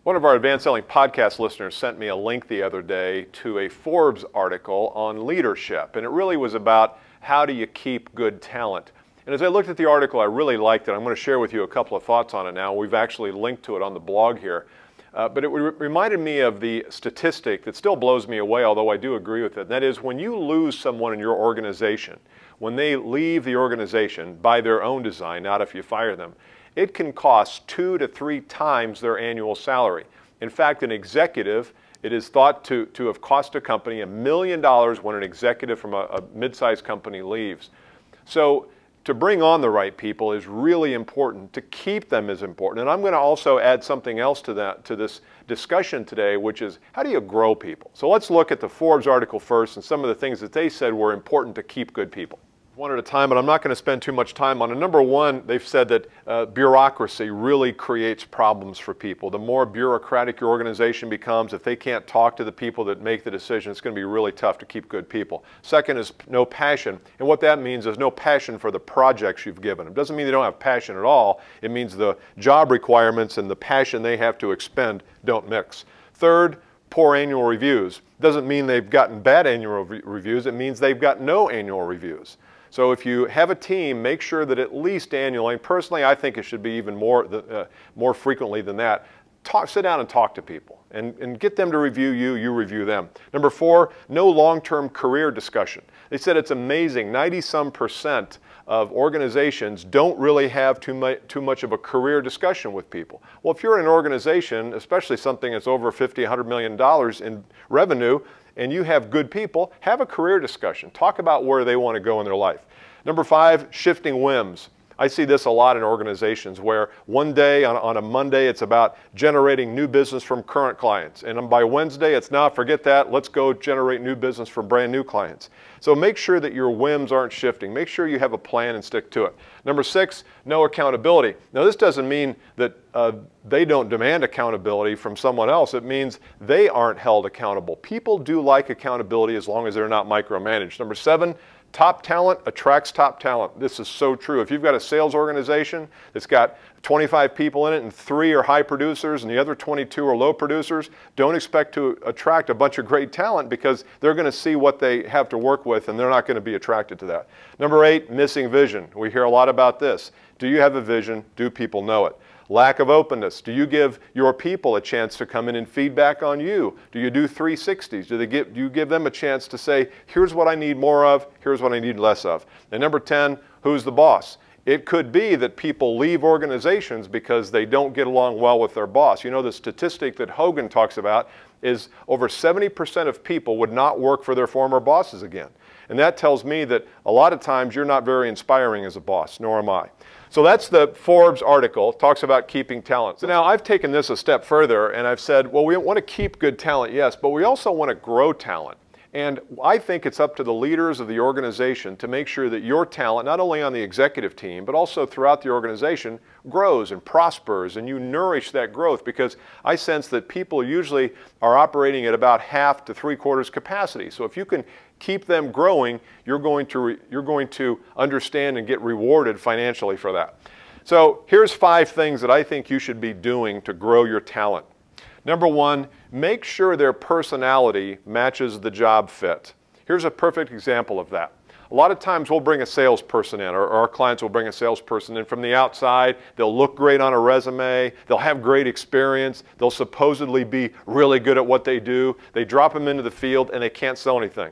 One of our Advanced Selling podcast listeners sent me a link the other day to a Forbes article on leadership, and it really was about how do you keep good talent. And as I looked at the article, I really liked it. I'm going to share with you a couple of thoughts on it now. We've actually linked to it on the blog here. But it reminded me of the statistic that still blows me away, although I do agree with it. And that is, when you lose someone in your organization, when they leave the organization by their own design, not if you fire them, it can cost 2 to 3 times their annual salary. In fact, an executive, it is thought to have cost a company $1 million when an executive from a mid-sized company leaves. So to bring on the right people is really important. To keep them is important. And I'm going to also add something else to this discussion today, which is how do you grow people? So let's look at the Forbes article first and some of the things that they said were important to keep good people. One at a time, but I'm not going to spend too much time on it. Number one, they've said that bureaucracy really creates problems for people. The more bureaucratic your organization becomes, if they can't talk to the people that make the decision, it's going to be really tough to keep good people. Second is no passion, and what that means is no passion for the projects you've given them. It doesn't mean they don't have passion at all. It means the job requirements and the passion they have to expend don't mix. Third, poor annual reviews. Doesn't mean they've gotten bad annual reviews. It means they've got no annual reviews. So if you have a team, make sure that at least annually, and personally I think it should be even more frequently than that, sit down and talk to people and get them to review you, you review them. Number 4, no long-term career discussion. They said it's amazing, 90-some% of organizations don't really have too much of a career discussion with people. Well, if you're in an organization, especially something that's over $50, $100 million in revenue, and you have good people, have a career discussion. Talk about where they want to go in their life. Number 5, shifting whims. I see this a lot in organizations where one day on a Monday it's about generating new business from current clients, and by Wednesday it's now forget that, let's go generate new business from brand new clients. So make sure that your whims aren't shifting. Make sure you have a plan and stick to it. Number 6, no accountability. Now this doesn't mean that they don't demand accountability from someone else. It means they aren't held accountable. People do like accountability as long as they're not micromanaged. Number 7, top talent attracts top talent. This is so true. If you've got a sales organization that's got 25 people in it and 3 are high producers and the other 22 are low producers, don't expect to attract a bunch of great talent because they're going to see what they have to work with and they're not going to be attracted to that. Number 8, missing vision. We hear a lot about this. Do you have a vision? Do people know it? Lack of openness. Do you give your people a chance to come in and feedback on you? Do you do 360s? Do you give them a chance to say, here's what I need more of, here's what I need less of? And number 10, who's the boss? It could be that people leave organizations because they don't get along well with their boss. You know, the statistic that Hogan talks about is over 70% of people would not work for their former bosses again. And that tells me that a lot of times you're not very inspiring as a boss, nor am I. So that's the Forbes article. It talks about keeping talent. So now I've taken this a step further and I've said, well, we want to keep good talent, yes, but we also want to grow talent. And I think it's up to the leaders of the organization to make sure that your talent, not only on the executive team, but also throughout the organization, grows and prospers, and you nourish that growth, because I sense that people usually are operating at about half to 3/4 capacity. So if you can keep them growing, you're going to understand and get rewarded financially for that. So here's 5 things that I think you should be doing to grow your talent. Number 1, make sure their personality matches the job fit. Here's a perfect example of that. A lot of times we'll bring a salesperson in, or our clients will bring a salesperson in from the outside. They'll look great on a resume. They'll have great experience. They'll supposedly be really good at what they do. They drop them into the field and they can't sell anything.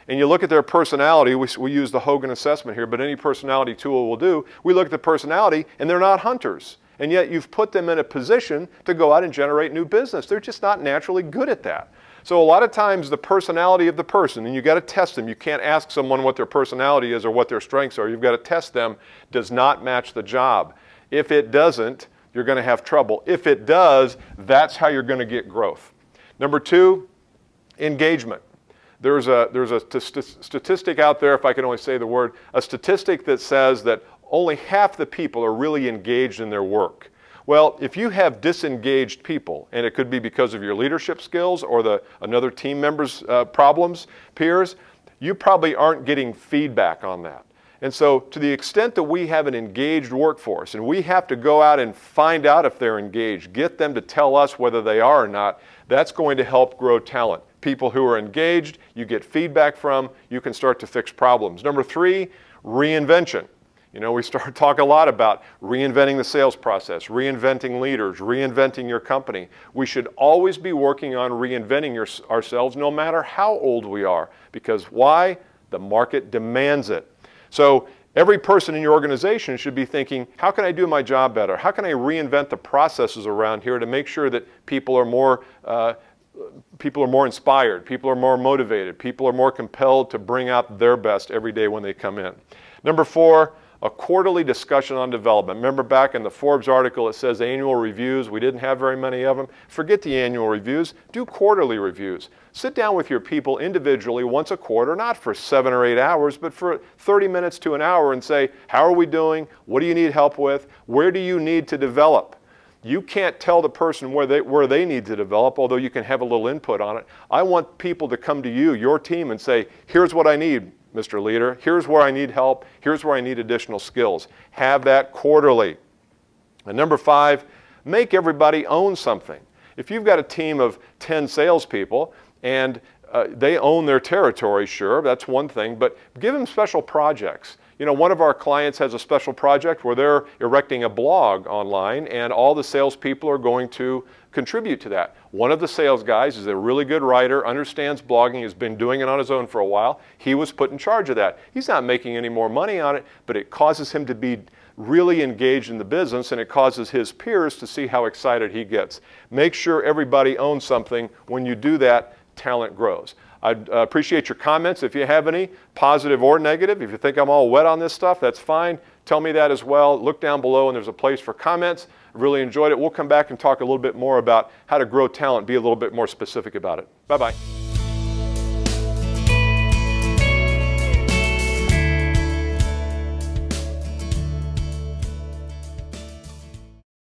And you look at their personality, we use the Hogan assessment here, but any personality tool will do. We look at the personality and they're not hunters. And yet you've put them in a position to go out and generate new business. They're just not naturally good at that. So a lot of times the personality of the person, and you've got to test them. You can't ask someone what their personality is or what their strengths are. You've got to test them. Does not match the job. If it doesn't, you're going to have trouble. If it does, that's how you're going to get growth. Number 2, engagement. There's a statistic out there, if I can only say the word, a statistic that says that only half the people are really engaged in their work. Well, if you have disengaged people, and it could be because of your leadership skills or another team member's problems, peers, you probably aren't getting feedback on that. And so to the extent that we have an engaged workforce and we have to go out and find out if they're engaged, get them to tell us whether they are or not, that's going to help grow talent. People who are engaged, you get feedback from, you can start to fix problems. Number 3, reinvention. You know, we talk a lot about reinventing the sales process, reinventing leaders, reinventing your company. We should always be working on reinventing ourselves no matter how old we are. Because why? The market demands it. So every person in your organization should be thinking, how can I do my job better? How can I reinvent the processes around here to make sure that people are more inspired, people are more motivated, people are more compelled to bring out their best every day when they come in. Number 4, a quarterly discussion on development. Remember back in the Forbes article it says annual reviews. We didn't have very many of them. Forget the annual reviews. Do quarterly reviews. Sit down with your people individually once a quarter, not for 7 or 8 hours, but for 30 minutes to an hour and say, how are we doing? What do you need help with? Where do you need to develop? You can't tell the person where they need to develop, although you can have a little input on it. I want people to come to you, your team, and say, here's what I need, Mr. Leader. Here's where I need help. Here's where I need additional skills. Have that quarterly. And number 5, make everybody own something. If you've got a team of 10 salespeople and they own their territory, sure, that's one thing, but give them special projects. You know, one of our clients has a special project where they're erecting a blog online and all the salespeople are going to contribute to that. One of the sales guys is a really good writer, understands blogging, has been doing it on his own for a while. He was put in charge of that. He's not making any more money on it, but it causes him to be really engaged in the business and it causes his peers to see how excited he gets. Make sure everybody owns something. When you do that, talent grows. I'd appreciate your comments if you have any, positive or negative. If you think I'm all wet on this stuff, that's fine. Tell me that as well. Look down below and there's a place for comments. I really enjoyed it. We'll come back and talk a little bit more about how to grow talent, be a little bit more specific about it. Bye-bye.